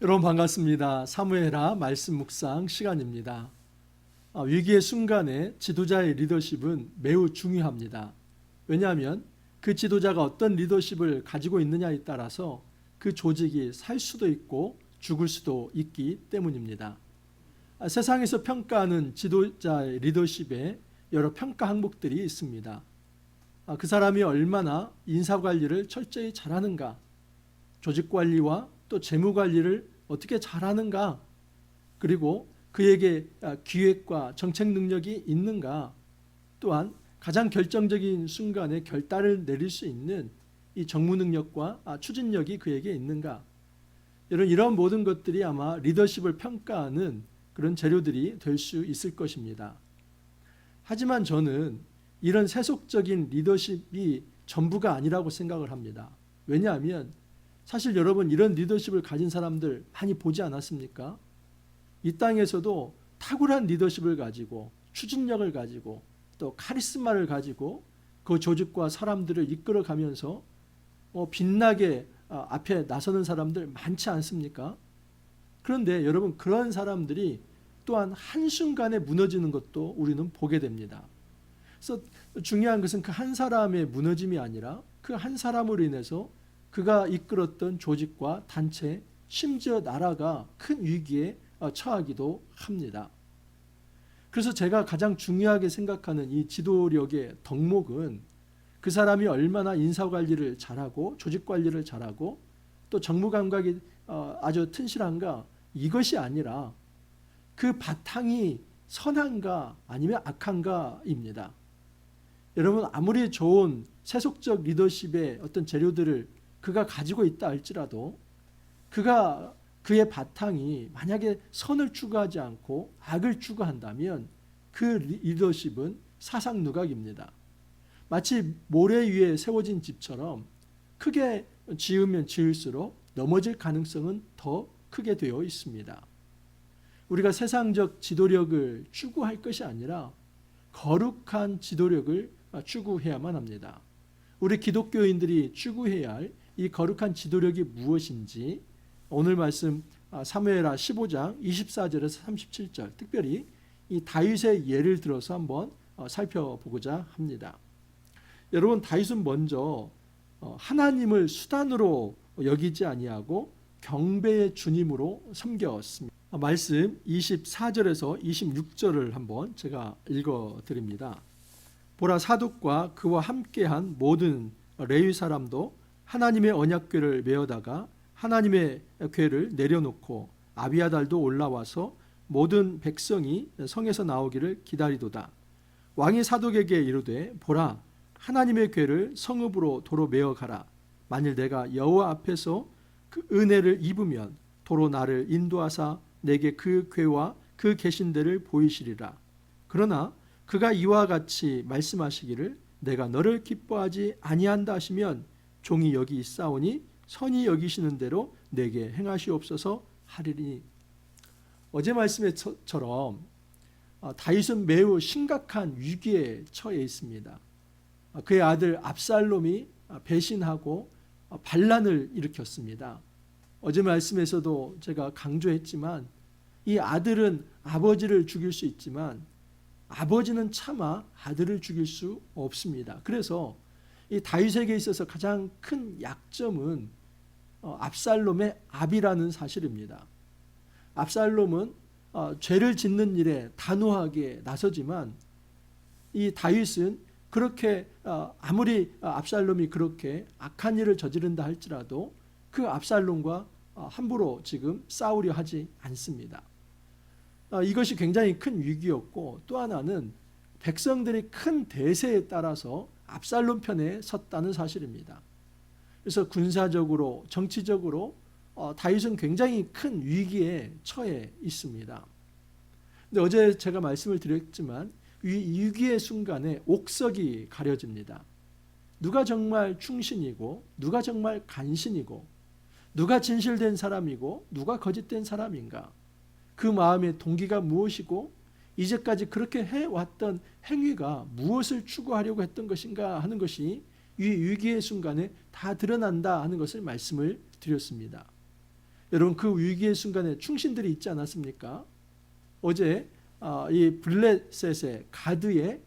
여러분 반갑습니다. 사무엘하 말씀 묵상 시간입니다. 위기의 순간에 지도자의 리더십은 매우 중요합니다. 왜냐하면 그 지도자가 어떤 리더십을 가지고 있느냐에 따라서 그 조직이 살 수도 있고 죽을 수도 있기 때문입니다. 세상에서 평가하는 지도자의 리더십에 여러 평가 항목들이 있습니다. 그 사람이 얼마나 인사관리를 철저히 잘하는가, 조직관리와 또 재무관리를 어떻게 잘하는가, 그리고 그에게 기획과 정책 능력이 있는가, 또한 가장 결정적인 순간에 결단을 내릴 수 있는 이 정무 능력과 추진력이 그에게 있는가, 이런 모든 것들이 아마 리더십을 평가하는 그런 재료들이 될 수 있을 것입니다. 하지만 저는 이런 세속적인 리더십이 전부가 아니라고 생각을 합니다. 왜냐하면 사실 여러분, 이런 리더십을 가진 사람들 많이 보지 않았습니까? 이 땅에서도 탁월한 리더십을 가지고 추진력을 가지고 또 카리스마를 가지고 그 조직과 사람들을 이끌어가면서 빛나게 앞에 나서는 사람들 많지 않습니까? 그런데 여러분, 그런 사람들이 또한 한순간에 무너지는 것도 우리는 보게 됩니다. 그래서 중요한 것은 그 한 사람의 무너짐이 아니라 그 한 사람으로 인해서 그가 이끌었던 조직과 단체, 심지어 나라가 큰 위기에 처하기도 합니다. 그래서 제가 가장 중요하게 생각하는 이 지도력의 덕목은 그 사람이 얼마나 인사관리를 잘하고 조직관리를 잘하고 또 정무감각이 아주 튼실한가, 이것이 아니라 그 바탕이 선한가 아니면 악한가입니다. 여러분, 아무리 좋은 세속적 리더십의 어떤 재료들을 그가 가지고 있다 할지라도 그의 바탕이 만약에 선을 추구하지 않고 악을 추구한다면 그 리더십은 사상누각입니다. 마치 모래 위에 세워진 집처럼 크게 지으면 지을수록 넘어질 가능성은 더 크게 되어 있습니다. 우리가 세상적 지도력을 추구할 것이 아니라 거룩한 지도력을 추구해야만 합니다. 우리 기독교인들이 추구해야 할 이 거룩한 지도력이 무엇인지 오늘 말씀 사무엘하 15장 24절에서 37절, 특별히 이 다윗의 예를 들어서 한번 살펴보고자 합니다. 여러분, 다윗은 먼저 하나님을 수단으로 여기지 아니하고 경배의 주님으로 섬겼습니다. 말씀 24절에서 26절을 한번 제가 읽어드립니다. 보라, 사독과 그와 함께한 모든 레위 사람도 하나님의 언약궤를 메어다가 하나님의 궤를 내려놓고 아비아달도 올라와서 모든 백성이 성에서 나오기를 기다리도다. 왕이 사독에게 이르되, 보라, 하나님의 궤를 성읍으로 도로 메어가라. 만일 내가 여호와 앞에서 그 은혜를 입으면 도로 나를 인도하사 내게 그 궤와 그 계신 데를 보이시리라. 그러나 그가 이와 같이 말씀하시기를 내가 너를 기뻐하지 아니한다 하시면 종이 여기 있사오니 선히 여기시는 대로 내게 행하시옵소서 하리니. 어제 말씀처럼 다윗은 매우 심각한 위기에 처해 있습니다. 그의 아들 압살롬이 배신하고 반란을 일으켰습니다. 어제 말씀에서도 제가 강조했지만 이 아들은 아버지를 죽일 수 있지만 아버지는 차마 아들을 죽일 수 없습니다. 그래서 이 다윗에게 있어서 가장 큰 약점은 압살롬의 압이라는 사실입니다. 압살롬은 죄를 짓는 일에 단호하게 나서지만 이 다윗은 그렇게 아무리 압살롬이 그렇게 악한 일을 저지른다 할지라도 그 압살롬과 함부로 지금 싸우려 하지 않습니다. 이것이 굉장히 큰 위기였고, 또 하나는 백성들이 큰 대세에 따라서 압살롬 편에 섰다는 사실입니다. 그래서 군사적으로, 정치적으로 다윗은 굉장히 큰 위기에 처해 있습니다. 근데 어제 제가 말씀을 드렸지만 이 위기의 순간에 옥석이 가려집니다. 누가 정말 충신이고 누가 정말 간신이고 누가 진실된 사람이고 누가 거짓된 사람인가, 그 마음의 동기가 무엇이고 이제까지 그렇게 해왔던 행위가 무엇을 추구하려고 했던 것인가 하는 것이 이 위기의 순간에 다 드러난다 하는 것을 말씀을 드렸습니다. 여러분 그 위기의 순간에 충신들이 있지 않았습니까? 어제 이 블레셋의 가드의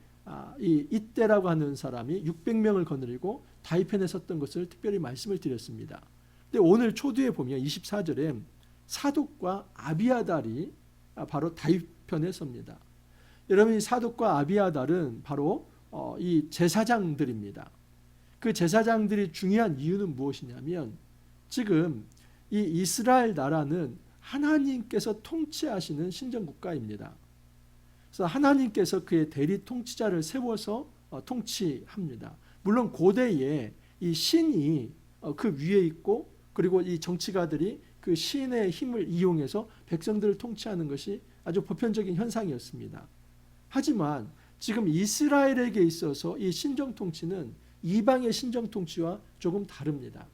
이 이때라고 하는 사람이 600명을 거느리고 다윗편에 섰던 것을 특별히 말씀을 드렸습니다. 근데 오늘 초두에 보면 24절에 사독과 아비아달이 바로 다윗편에 섭니다. 여러분 이 사독과 아비아달은 바로 이 제사장들입니다. 그 제사장들이 중요한 이유는 무엇이냐면 지금 이 이스라엘 나라는 하나님께서 통치하시는 신정국가입니다. 그래서 하나님께서 그의 대리 통치자를 세워서 통치합니다. 물론 고대에 이 신이 그 위에 있고 그리고 이 정치가들이 그 신의 힘을 이용해서 백성들을 통치하는 것이 아주 보편적인 현상이었습니다. 하지만 지금 이스라엘에게 있어서 이 신정 통치는 이방의 신정 통치와 조금 다릅니다.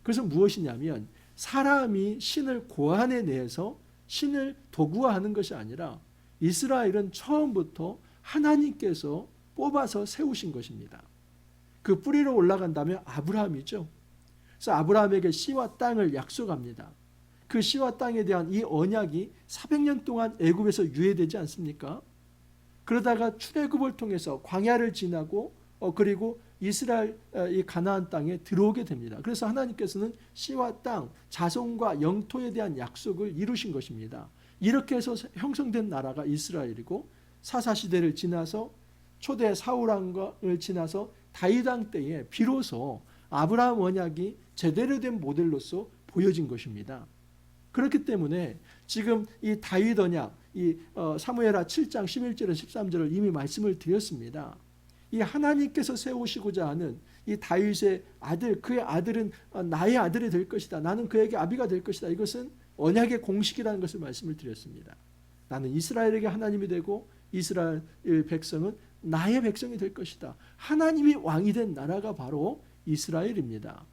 그래서 무엇이냐면 사람이 신을 고안해 내서 신을 도구화하는 것이 아니라 이스라엘은 처음부터 하나님께서 뽑아서 세우신 것입니다. 그 뿌리로 올라간다면 아브라함이죠. 그래서 아브라함에게 씨와 땅을 약속합니다. 그 씨와 땅에 대한 이 언약이 400년 동안 애굽에서 유예되지 않습니까? 그러다가 출애굽을 통해서 광야를 지나고 그리고 이스라엘 이 가나안 땅에 들어오게 됩니다. 그래서 하나님께서는 씨와 땅, 자손과 영토에 대한 약속을 이루신 것입니다. 이렇게 해서 형성된 나라가 이스라엘이고 사사시대를 지나서 초대 사울왕을 지나서 다윗왕 때에 비로소 아브라함 언약이 제대로 된 모델로서 보여진 것입니다. 그렇기 때문에 지금 이 다윗 언약, 이 사무엘하 7장 11절에 13절을 이미 말씀을 드렸습니다. 이 하나님께서 세우시고자 하는 이 다윗의 아들, 그의 아들은 나의 아들이 될 것이다. 나는 그에게 아비가 될 것이다. 이것은 언약의 공식이라는 것을 말씀을 드렸습니다. 나는 이스라엘에게 하나님이 되고 이스라엘 백성은 나의 백성이 될 것이다. 하나님이 왕이 된 나라가 바로 이스라엘입니다.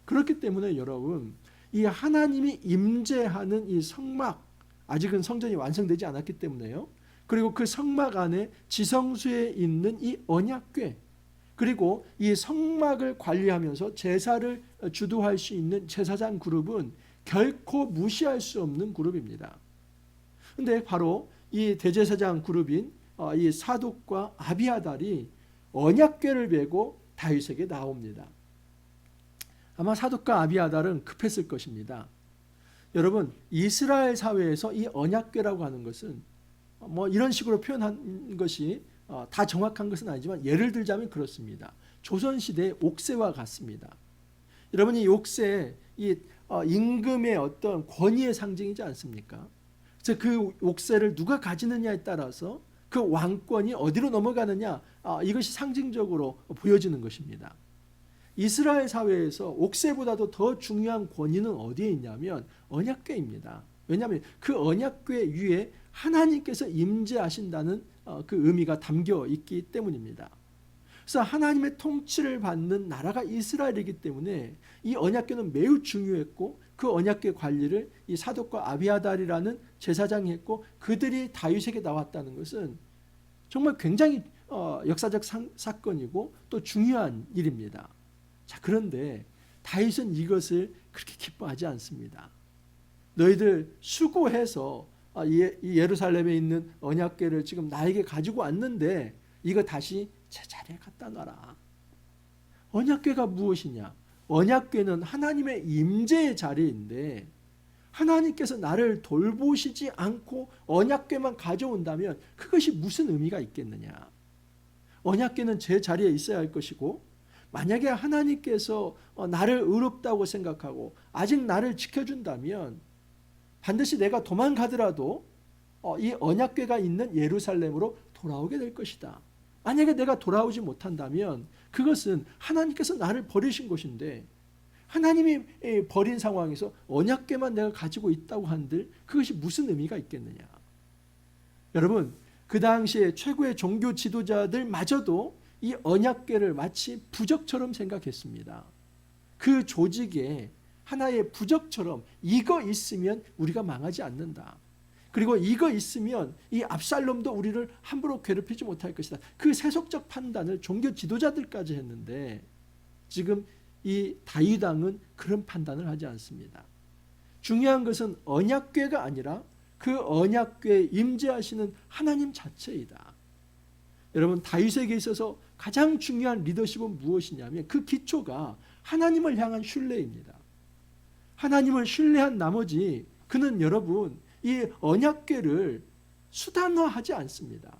그렇기 때문에 여러분 이 하나님이 임재하는 이 성막, 아직은 성전이 완성되지 않았기 때문에요. 그리고 그 성막 안에 지성소에 있는 이 언약궤, 그리고 이 성막을 관리하면서 제사를 주도할 수 있는 제사장 그룹은 결코 무시할 수 없는 그룹입니다. 그런데 바로 이 대제사장 그룹인 이 사독과 아비아달이 언약궤를 메고 다윗에게 나옵니다. 아마 사독과 아비아달은 급했을 것입니다. 여러분 이스라엘 사회에서 이 언약궤라고 하는 것은 뭐 이런 식으로 표현한 것이 다 정확한 것은 아니지만 예를 들자면 그렇습니다. 조선시대의 옥새와 같습니다. 여러분 이 옥새 이 임금의 어떤 권위의 상징이지 않습니까? 그래서 그 옥새를 누가 가지느냐에 따라서 그 왕권이 어디로 넘어가느냐 이것이 상징적으로 보여지는 것입니다. 이스라엘 사회에서 옥새보다도 더 중요한 권위는 어디에 있냐면 언약궤입니다. 왜냐하면 그 언약궤 위에 하나님께서 임재하신다는 그 의미가 담겨 있기 때문입니다. 그래서 하나님의 통치를 받는 나라가 이스라엘이기 때문에 이 언약궤는 매우 중요했고 그 언약궤 관리를 이 사독과 아비아달이라는 제사장이 했고 그들이 다윗에게 나왔다는 것은 정말 굉장히 역사적 사건이고 또 중요한 일입니다. 자, 그런데 다윗은 이것을 그렇게 기뻐하지 않습니다. 너희들 수고해서 이 예루살렘에 있는 언약궤를 지금 나에게 가지고 왔는데 이거 다시 제자리에 갖다 놔라. 언약궤가 무엇이냐? 언약궤는 하나님의 임재의 자리인데 하나님께서 나를 돌보시지 않고 언약궤만 가져온다면 그것이 무슨 의미가 있겠느냐? 언약궤는 제 자리에 있어야 할 것이고 만약에 하나님께서 나를 의롭다고 생각하고 아직 나를 지켜준다면 반드시 내가 도망가더라도 이 언약궤가 있는 예루살렘으로 돌아오게 될 것이다. 만약에 내가 돌아오지 못한다면 그것은 하나님께서 나를 버리신 것인데 하나님이 버린 상황에서 언약궤만 내가 가지고 있다고 한들 그것이 무슨 의미가 있겠느냐. 여러분 그 당시에 최고의 종교 지도자들마저도 이 언약궤를 마치 부적처럼 생각했습니다. 그 조직에 하나의 부적처럼 이거 있으면 우리가 망하지 않는다. 그리고 이거 있으면 이 압살롬도 우리를 함부로 괴롭히지 못할 것이다. 그 세속적 판단을 종교 지도자들까지 했는데 지금 이 다윗 왕은 그런 판단을 하지 않습니다. 중요한 것은 언약궤가 아니라 그 언약궤에 임재하시는 하나님 자체이다. 여러분, 다윗에게 있어서 가장 중요한 리더십은 무엇이냐면 그 기초가 하나님을 향한 신뢰입니다. 하나님을 신뢰한 나머지 그는 여러분 이 언약궤를 수단화하지 않습니다.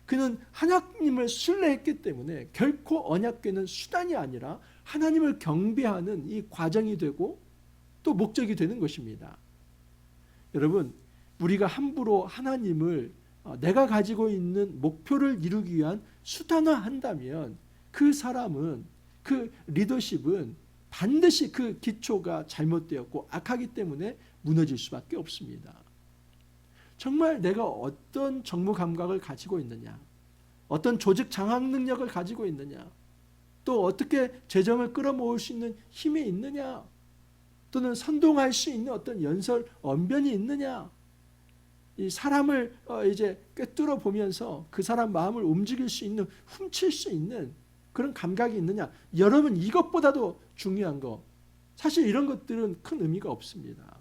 그는 하나님을 신뢰했기 때문에 결코 언약궤는 수단이 아니라 하나님을 경배하는 이 과정이 되고 또 목적이 되는 것입니다. 여러분, 우리가 함부로 하나님을 내가 가지고 있는 목표를 이루기 위한 수단화한다면 그 사람은, 그 리더십은 반드시 그 기초가 잘못되었고 악하기 때문에 무너질 수밖에 없습니다. 정말 내가 어떤 정무 감각을 가지고 있느냐, 어떤 조직 장악 능력을 가지고 있느냐, 또 어떻게 재정을 끌어모을 수 있는 힘이 있느냐, 또는 선동할 수 있는 어떤 연설 언변이 있느냐, 이 사람을 이제 꿰뚫어 보면서 그 사람 마음을 움직일 수 있는, 훔칠 수 있는 그런 감각이 있느냐. 여러분, 이것보다도 중요한 거, 사실 이런 것들은 큰 의미가 없습니다.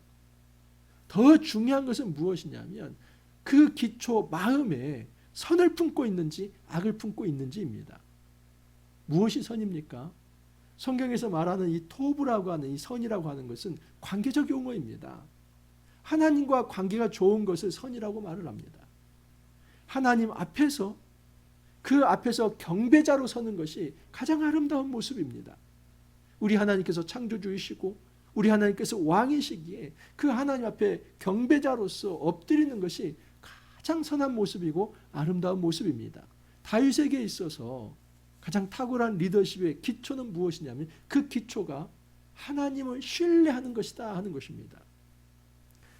더 중요한 것은 무엇이냐면 그 기초 마음에 선을 품고 있는지 악을 품고 있는지입니다. 무엇이 선입니까? 성경에서 말하는 이 토부라고 하는, 이 선이라고 하는 것은 관계적 용어입니다. 하나님과 관계가 좋은 것을 선이라고 말을 합니다. 하나님 앞에서, 그 앞에서 경배자로 서는 것이 가장 아름다운 모습입니다. 우리 하나님께서 창조주이시고 우리 하나님께서 왕이시기에 그 하나님 앞에 경배자로서 엎드리는 것이 가장 선한 모습이고 아름다운 모습입니다. 다윗에게 있어서 가장 탁월한 리더십의 기초는 무엇이냐면 그 기초가 하나님을 신뢰하는 것이다 하는 것입니다.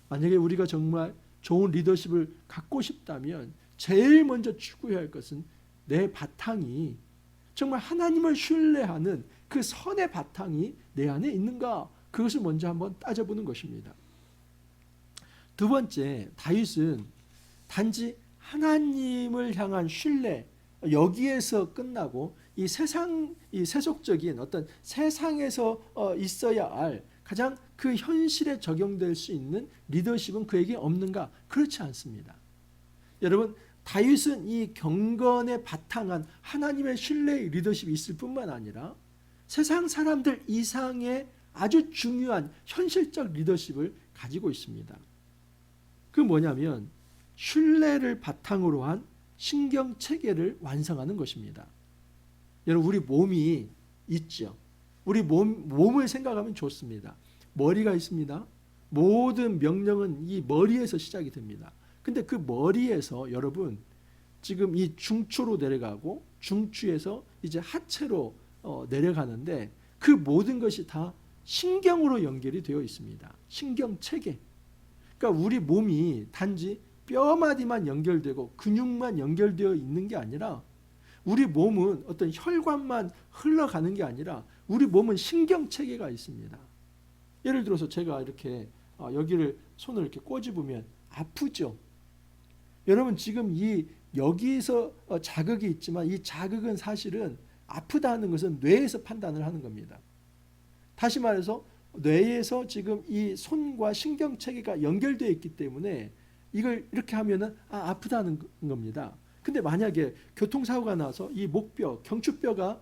만약에 우리가 정말 좋은 리더십을 갖고 싶다면 제일 먼저 추구해야 할 것은 내 바탕이 정말 하나님을 신뢰하는 그 선의 바탕이 내 안에 있는가, 그것을 먼저 한번 따져보는 것입니다. 두 번째, 다윗은 단지 하나님을 향한 신뢰, 여기에서 끝나고 이 세속적인 어떤 세상에서 있어야 할 가장 그 현실에 적용될 수 있는 리더십은 그에게 없는가? 그렇지 않습니다. 여러분, 다윗은 이 경건에 바탕한 하나님의 신뢰의 리더십이 있을 뿐만 아니라 세상 사람들 이상의 아주 중요한 현실적 리더십을 가지고 있습니다. 그 뭐냐면 신뢰를 바탕으로 한 신경체계를 완성하는 것입니다. 여러분, 우리 몸이 있죠. 우리 몸을 생각하면 좋습니다. 머리가 있습니다. 모든 명령은 이 머리에서 시작이 됩니다. 근데 그 머리에서 여러분 지금 이 중추로 내려가고 중추에서 이제 하체로 내려가는데 그 모든 것이 다 신경으로 연결이 되어 있습니다. 신경체계. 그러니까 우리 몸이 단지 뼈마디만 연결되고 근육만 연결되어 있는 게 아니라 우리 몸은 어떤 혈관만 흘러가는 게 아니라 우리 몸은 신경체계가 있습니다. 예를 들어서 제가 이렇게 여기를 손을 이렇게 꼬집으면 아프죠. 여러분, 지금 여기서 자극이 있지만 이 자극은 사실은 아프다는 것은 뇌에서 판단을 하는 겁니다. 다시 말해서 뇌에서 지금 이 손과 신경체계가 연결되어 있기 때문에 이걸 이렇게 하면은 아프다는 겁니다. 근데 만약에 교통사고가 나서 이 목뼈, 경추뼈가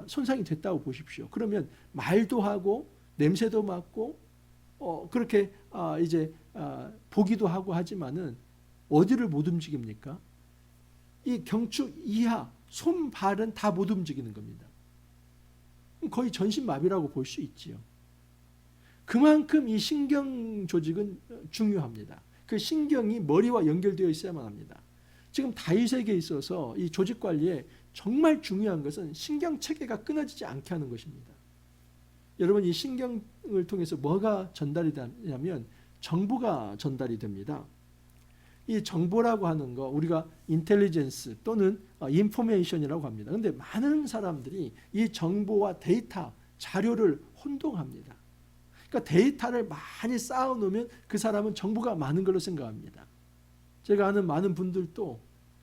손상이 됐다고 보십시오. 그러면 말도 하고 냄새도 맡고 그렇게 이제 보기도 하고 하지만은 어디를 못 움직입니까? 이 경추 이하, 손, 발은 다 못 움직이는 겁니다. 거의 전신마비라고 볼 수 있지요. 그만큼 이 신경 조직은 중요합니다. 그 신경이 머리와 연결되어 있어야만 합니다. 지금 다윗에게 있어서 이 조직 관리에 정말 중요한 것은 신경 체계가 끊어지지 않게 하는 것입니다. 여러분, 이 신경을 통해서 뭐가 전달이 되냐면 정보가 전달이 됩니다. 이 정보라고 하는 거 우리가 인텔리전스 또는 인포메이션이라고 합니다. 그런데 많은 사람들이 이 정보와 데이터, 자료를 혼동합니다. 그러니까 데이터를 많이 쌓아놓으면 그 사람은 정보가 많은 걸로 생각합니다. 제가 아는 많은 분들도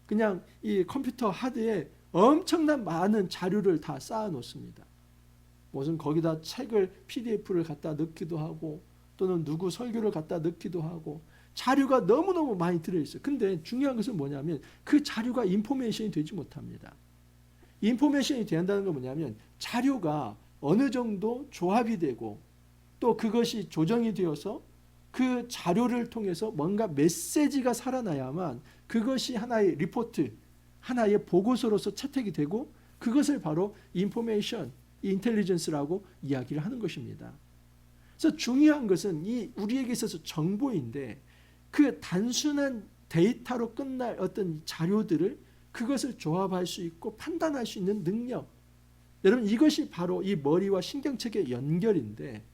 그냥 이 컴퓨터 하드에 엄청난 많은 자료를 다 쌓아놓습니다. 무슨 거기다 책을 PDF를 갖다 넣기도 하고 또는 누구 설교를 갖다 넣기도 하고 자료가 너무너무 많이 들어있어요. 근데 중요한 것은 뭐냐면 그 자료가 인포메이션이 되지 못합니다. 인포메이션이 된다는 건 뭐냐면 자료가 어느 정도 조합이 되고 또 그것이 조정이 되어서 그 자료를 통해서 뭔가 메시지가 살아나야만 그것이 하나의 리포트, 하나의 보고서로서 채택이 되고 그것을 바로 인포메이션, 인텔리전스라고 이야기를 하는 것입니다. 그래서 중요한 것은 이 우리에게 있어서 정보인데 그 단순한 데이터로 끝날 어떤 자료들을 그것을 조합할 수 있고 판단할 수 있는 능력. 여러분 이것이 바로 이 머리와 신경체계의 연결인데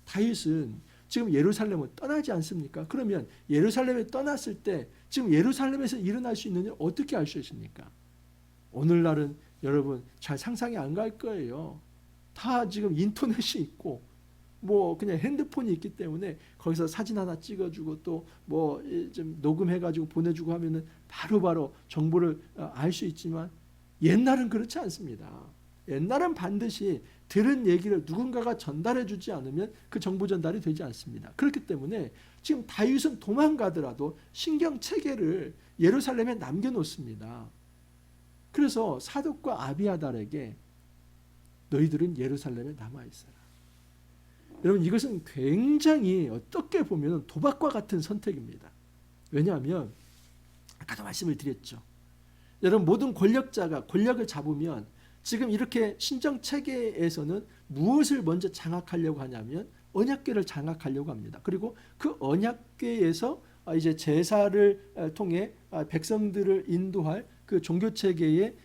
다윗은 지금 예루살렘을 떠나지 않습니까? 그러면 예루살렘에 떠났을 때 지금 예루살렘에서 일어날 수 있는 일 어떻게 알 수 있습니까? 오늘날은 여러분 잘 상상이 안 갈 거예요. 다 지금 인터넷이 있고 뭐 그냥 핸드폰이 있기 때문에 거기서 사진 하나 찍어주고 또 뭐 좀 녹음해가지고 보내주고 하면은 바로바로 정보를 알 수 있지만 옛날은 그렇지 않습니다. 옛날은 반드시 들은 얘기를 누군가가 전달해 주지 않으면 그 정보 전달이 되지 않습니다. 그렇기 때문에 지금 다윗은 도망가더라도 신경체계를 예루살렘에 남겨놓습니다. 그래서 사독과 아비아달에게 너희들은 예루살렘에 남아있어라. 여러분 이것은 굉장히 어떻게 보면 도박과 같은 선택입니다. 왜냐하면 아까도 말씀을 드렸죠. 여러분 모든 권력자가 권력을 잡으면 지금 이렇게 신정체계에서는 무엇을 먼저 장악하려고 하냐면 언약궤를 장악하려고 합니다. 그리고 그 언약궤에서 이제 제사를 통해 백성들을 인도할 그 종교체계에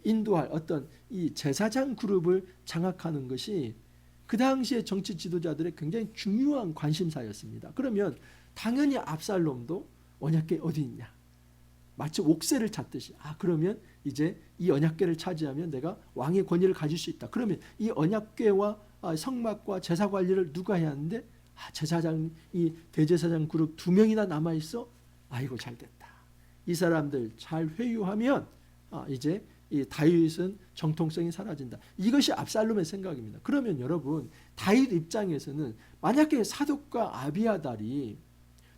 인도할 어떤 이 제사장 그룹을 장악하는 것이 그 당시의 정치 지도자들의 굉장히 중요한 관심사였습니다. 그러면 당연히 압살롬도 언약궤 어디 있냐? 마치 옥새를 찾듯이 그러면 이제 이 언약궤를 차지하면 내가 왕의 권위를 가질 수 있다. 그러면 이 언약궤와 성막과 제사 관리를 누가 해야 하는데 제사장 이 대제사장 그룹 2명이나 남아 있어. 아이고 잘됐다. 이 사람들 잘 회유하면 이제 이 다윗은 정통성이 사라진다. 이것이 압살롬의 생각입니다. 그러면 여러분 다윗 입장에서는 만약에 사독과 아비아달이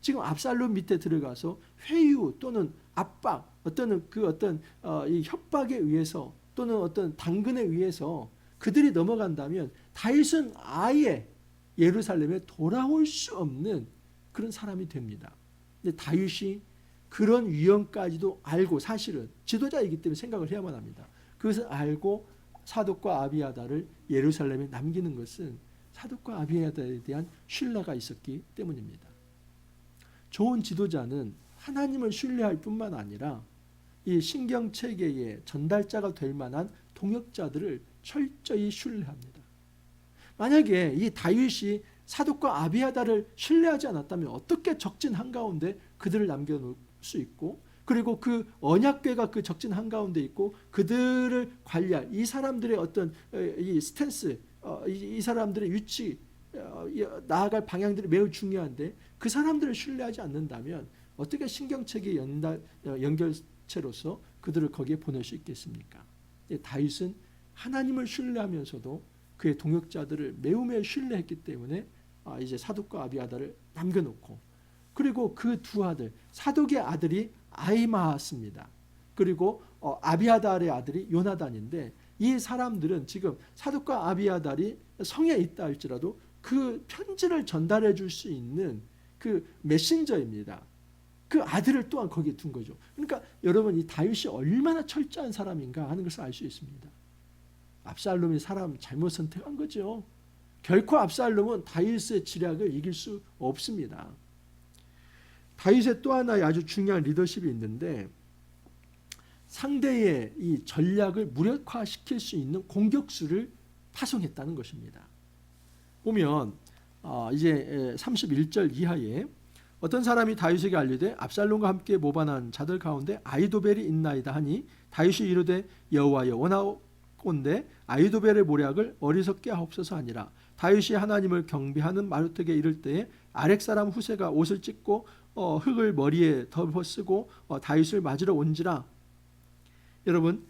지금 압살롬 밑에 들어가서 회유 또는 압박 어떤 이 협박에 의해서 또는 어떤 당근에 의해서 그들이 넘어간다면 다윗은 아예 예루살렘에 돌아올 수 없는 그런 사람이 됩니다. 근데 다윗이 그런 위험까지도 알고 사실은 지도자이기 때문에 생각을 해야만 합니다. 그것을 알고 사독과 아비아달을 예루살렘에 남기는 것은 사독과 아비아달에 대한 신뢰가 있었기 때문입니다. 좋은 지도자는 하나님을 신뢰할 뿐만 아니라 이 신경체계의 전달자가 될 만한 동역자들을 철저히 신뢰합니다. 만약에 이 다윗이 사독과 아비아달을 신뢰하지 않았다면 어떻게 적진 한가운데 그들을 남겨놓을 수 있고 그리고 그 언약궤가 그 적진 한가운데 있고 그들을 관리할 이 사람들의 어떤 이 스탠스 이 사람들의 위치 나아갈 방향들이 매우 중요한데 그 사람들을 신뢰하지 않는다면 어떻게 신경체계 연결체로서 그들을 거기에 보낼 수 있겠습니까? 다윗은 하나님을 신뢰하면서도 그의 동역자들을 매우 신뢰했기 때문에 이제 사독과 아비아달을 남겨놓고 그리고 그 두 아들 사독의 아들이 아히마아스입니다. 그리고 아비아달의 아들이 요나단인데 이 사람들은 지금 사독과 아비아달이 성에 있다 할지라도 그 편지를 전달해 줄 수 있는 그 메신저입니다. 그 아들을 또한 거기에 둔 거죠. 그러니까 여러분 이 다윗이 얼마나 철저한 사람인가 하는 것을 알 수 있습니다. 압살롬이 사람 잘못 선택한 거죠. 결코 압살롬은 다윗의 지략을 이길 수 없습니다. 다윗의 또 하나의 아주 중요한 리더십이 있는데 상대의 이 전략을 무력화시킬 수 있는 공격수를 파송했다는 것입니다. 보면 이제 31절 이하에 어떤 사람이 다윗에게 알리되 압살롬과 함께 모반한 자들 가운데 아히도벨이 있나이다 하니 다윗이 이르되 여호와여 원하건대 아히도벨의 모략을 어리석게 하옵소서 하니라. 다윗이 하나님을 경배하는 마루텍에 이를 때에 아렉 사람 후세가 옷을 찢고 흙을 머리에 덮어 쓰고 다윗을 맞으러 온지라. 여러분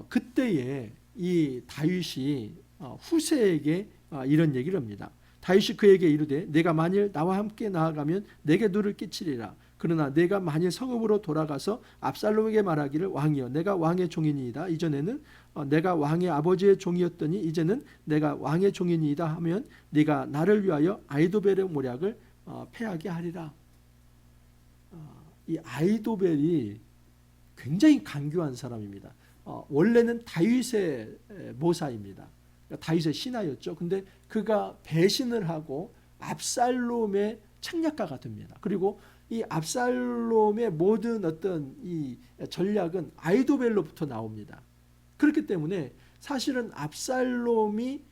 그때에 이 다윗이 후세에게 이런 얘기를 합니다. 다윗이 그에게 이르되 내가 만일 나와 함께 나아가면 내게 누를 끼치리라. 그러나 내가 만일 성읍으로 돌아가서 압살롬에게 말하기를 왕이여 내가 왕의 종이니이다. 이전에는 내가 왕의 아버지의 종이었더니 이제는 내가 왕의 종이니이다 하면 네가 나를 위하여 아이도벨의 모략을 패하게 하리라. 이 아이도벨이 굉장히 간교한 사람입니다. 원래는 다윗의 모사입니다. 그러니까 다윗의 신하였죠. 근데 그가 배신을 하고 압살롬의 책략가가 됩니다. 그리고 이 압살롬의 모든 어떤 이 전략은 아이도벨로부터 나옵니다. 그렇기 때문에 사실은 압살롬이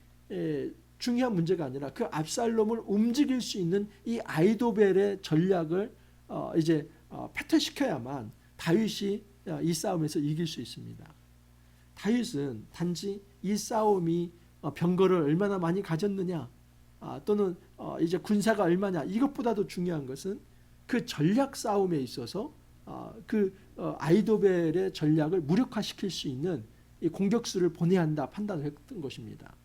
중요한 문제가 아니라 그 압살롬을 움직일 수 있는 이 아이도벨의 전략을 이제 패퇴시켜야만 다윗이 이 싸움에서 이길 수 있습니다. 다윗은 단지 이 싸움이 병거를 얼마나 많이 가졌느냐 또는 이제 군사가 얼마냐 이것보다도 중요한 것은 그 전략 싸움에 있어서 그 아이도벨의 전략을 무력화시킬 수 있는 이 공격수를 보내야 한다 판단했던 것입니다.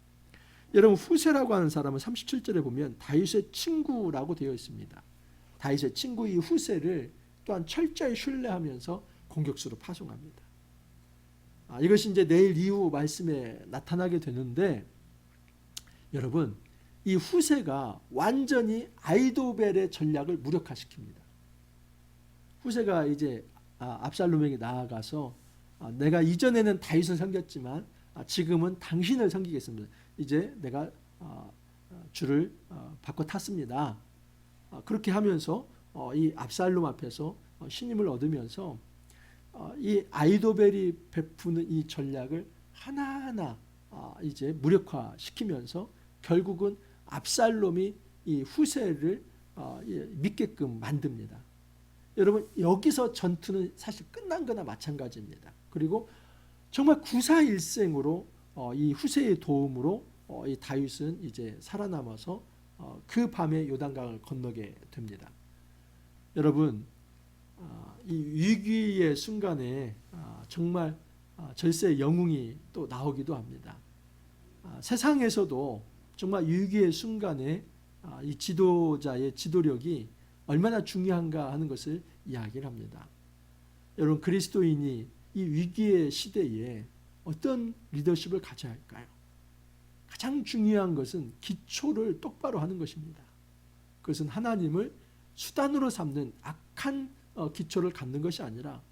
여러분 후세라고 하는 사람은 37절에 보면 다윗의 친구라고 되어 있습니다. 다윗의 친구 이 후세를 또한 철저히 신뢰하면서 공격수로 파송합니다. 이것이 이제 내일 이후 말씀에 나타나게 되는데 여러분 이 후세가 완전히 아이도벨의 전략을 무력화시킵니다. 후세가 이제 압살롬에게 나아가서 내가 이전에는 다윗을 섬겼지만 지금은 당신을 섬기겠습니다. 이제 내가 주를 바꿔 탔습니다. 그렇게 하면서 이 압살롬 앞에서 신임을 얻으면서 이 아이도벨이 베푸는 이 전략을 하나하나 이제 무력화시키면서 결국은 압살롬이 이 후세를 믿게끔 만듭니다. 여러분 여기서 전투는 사실 끝난 거나 마찬가지입니다. 그리고 정말 구사일생으로 이 후세의 도움으로 이 다윗은 이제 살아남아서 그 밤에 요단강을 건너게 됩니다. 여러분 이 위기의 순간에 정말 절세의 영웅이 또 나오기도 합니다. 세상에서도 정말 위기의 순간에 이 지도자의 지도력이 얼마나 중요한가 하는 것을 이야기를 합니다. 여러분 그리스도인이 이 위기의 시대에 어떤 리더십을 가져야 할까요? 가장 중요한 것은 기초를 똑바로 하는 것입니다. 그것은 하나님을 수단으로 삼는 악한 기초를 갖는 것이 아니라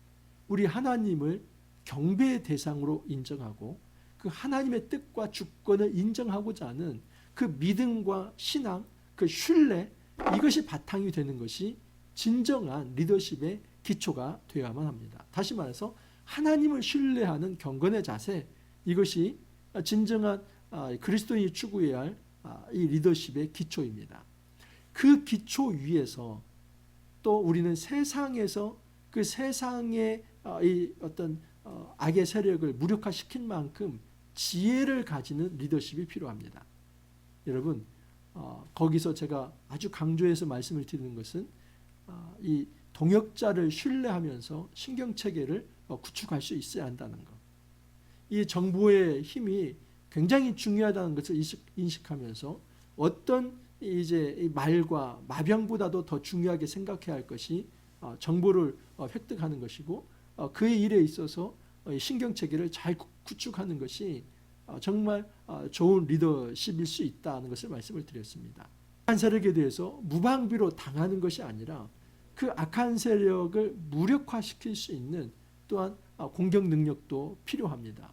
우리 하나님을 경배의 대상으로 인정하고 그 하나님의 뜻과 주권을 인정하고자 하는 그 믿음과 신앙, 그 신뢰 이것이 바탕이 되는 것이 진정한 리더십의 기초가 되어야만 합니다. 다시 말해서 하나님을 신뢰하는 경건의 자세 이것이 진정한 그리스도인이 추구해야 할 이 리더십의 기초입니다. 그 기초 위에서 또 우리는 세상에서 그 세상의 이 어떤 악의 세력을 무력화시킨 만큼 지혜를 가지는 리더십이 필요합니다. 여러분 거기서 제가 아주 강조해서 말씀을 드리는 것은 이 동역자를 신뢰하면서 신경체계를 구축할 수 있어야 한다는 것. 이 정보의 힘이 굉장히 중요하다는 것을 인식하면서 어떤 이제 말과 마병보다도 더 중요하게 생각해야 할 것이 정보를 획득하는 것이고 그의 일에 있어서 신경체계를 잘 구축하는 것이 정말 좋은 리더십일 수 있다는 것을 말씀을 드렸습니다. 악한 세력에 대해서 무방비로 당하는 것이 아니라 그 악한 세력을 무력화시킬 수 있는 또한 공격 능력도 필요합니다.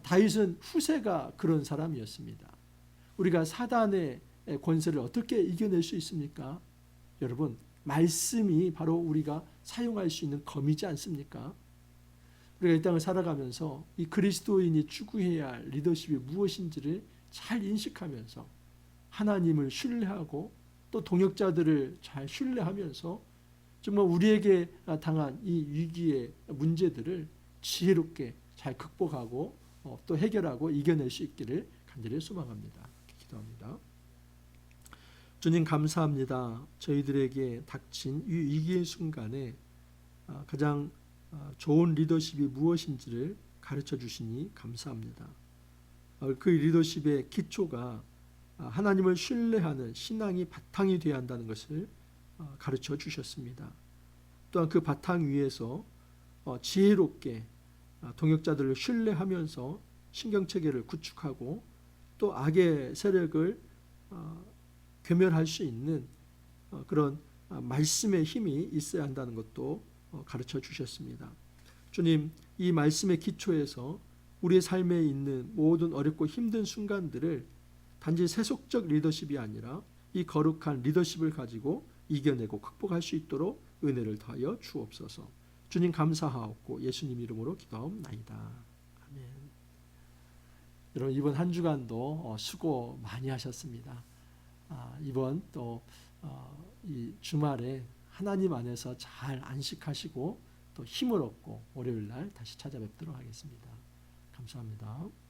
다윗은 후세가 그런 사람이었습니다. 우리가 사단의 권세를 어떻게 이겨낼 수 있습니까? 여러분 말씀이 바로 우리가 사용할 수 있는 검이지 않습니까? 우리가 이 땅을 살아가면서 이 그리스도인이 추구해야 할 리더십이 무엇인지를 잘 인식하면서 하나님을 신뢰하고 또 동역자들을 잘 신뢰하면서 정말 우리에게 당한 이 위기의 문제들을 지혜롭게 잘 극복하고 또 해결하고 이겨낼 수 있기를 간절히 소망합니다. 기도합니다. 주님 감사합니다. 저희들에게 닥친 이 위기의 순간에 가장 좋은 리더십이 무엇인지를 가르쳐 주시니 감사합니다. 그 리더십의 기초가 하나님을 신뢰하는 신앙이 바탕이 되어야 한다는 것을 가르쳐 주셨습니다. 또한 그 바탕 위에서 지혜롭게 동역자들을 신뢰하면서 신경체계를 구축하고 또 악의 세력을 괴멸할 수 있는 그런 말씀의 힘이 있어야 한다는 것도 가르쳐 주셨습니다. 주님, 이 말씀의 기초에서 우리의 삶에 있는 모든 어렵고 힘든 순간들을 단지 세속적 리더십이 아니라 이 거룩한 리더십을 가지고 이겨내고 극복할 수 있도록 은혜를 더하여 주옵소서. 주님 감사하옵고 예수님 이름으로 기도하옵나이다. 아멘. 여러분, 이번 한 주간도 수고 많이 하셨습니다. 이번 또 이 주말에 하나님 안에서 잘 안식하시고 또 힘을 얻고 월요일 날 다시 찾아뵙도록 하겠습니다. 감사합니다.